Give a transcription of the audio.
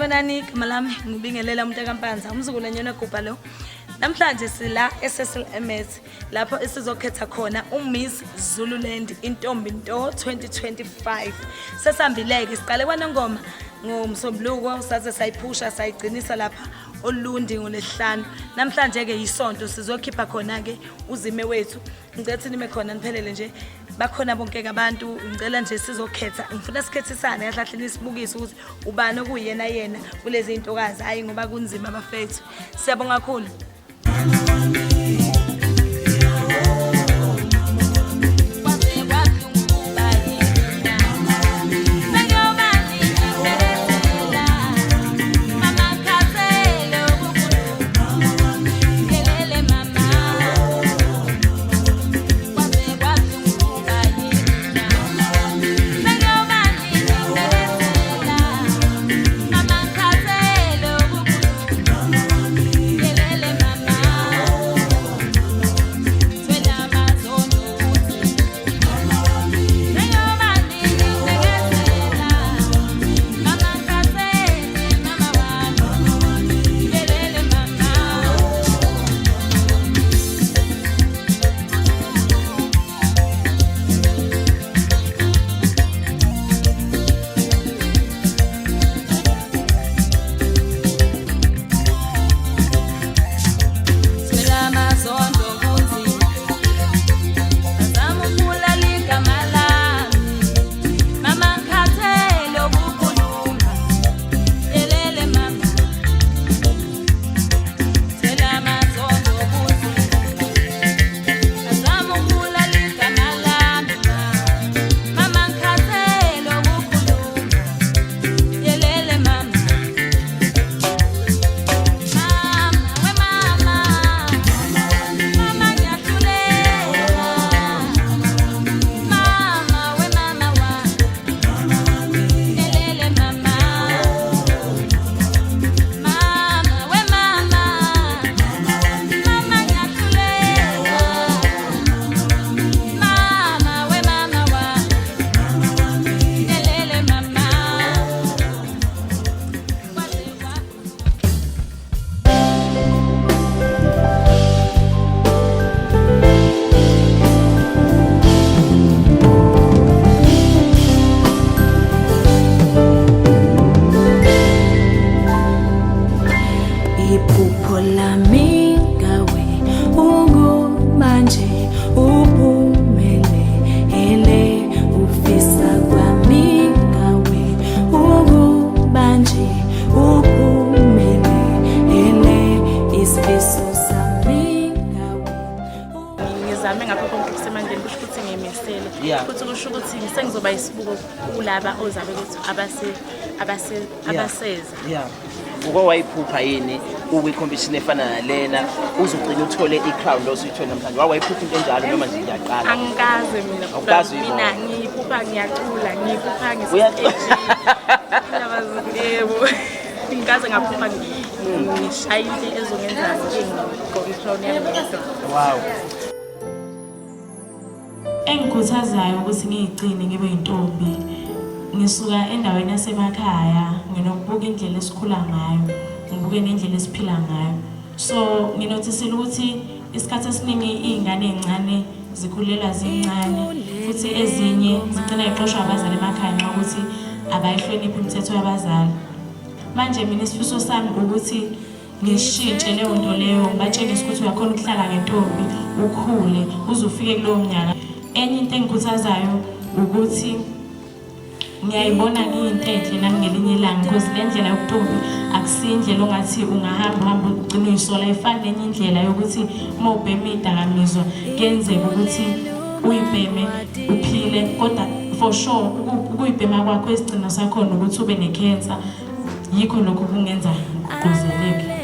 Sanibonani, igama lami ngibingelela umuntu kaMpanza, umzukulu enyona gubha lo. Namhlanje sila SSLMS lapho esizokhetha khona uMiss Zululand Intombi Nto 2025. Sesambileke siqale kwanongoma ngomsombuluko saze sayiphusha sayigcinisa lapha Olundi ngolesihlanu. Namhlanje ke yisonto sizokhipha khona ke uzime wethu. Ngicela ukuthi nime khona niphelele nje. Bakhona bonke abantu ngicela nje sizokhetha. Ngifuna sikhethisane kahle nisibukise ukuthi ubani okuyena yena kulezi intokazi hayi ngoba kunzima abafethu. Siyabonga kakhulu. Futhi kusho ukuthi sengizoba isibuko kulaba ozabe bethi abaseza. Yeah. Uko wayiphupha yini ukwi-competition efana nalena uzogcina uthole i-crown lo suyithola namhlanje. Wayiphupha into enjalo noma nje ngiyaqala. Angikaze mina. Awukazi mina ngiphupha ngiyacula, ngiphupha ngistage. Yebo. Ngikaze ngaphupha ngishayile ezongenza i-crown yami. Wow. Engikhuthazayo ukuthi ngiyigcine ngibe intombi ngisuka endaweni yasemakhaya nginokubuka indlela esikhula ngayo ngibuke nendlela esiphila ngayo so nginothisile ukuthi isikhathi esiningi izingane ezincane zikhulela zincane futhi ezinye zigcina ixoshwa abazali emakhaya nxa ukuthi abayihloniphi imithetho yabazali manje mina isifiso sami ukuthi ngishintshe leyo nto leyo ngibatshengise ukuthi uyakhona ukuhlala ngentombi ukhule uze ufike kulowo mnyaka. Enye into engikhuthazayo ukuthi ngiyayibona ngiyinto enhle nami ngelinye ilanga because le ndlela yokutombi akusindlela ongathi ungahamba ugcina uyisola ifana nenye indlela yokuthi uma ubheme idakamizwa kuyenzeka ukuthi uyibheme uphile kodwa for sure ukuyibhema kwakho esigcina sakhona ukuthi ube ne-cancer yikho lokho kungenza ugquzeleke.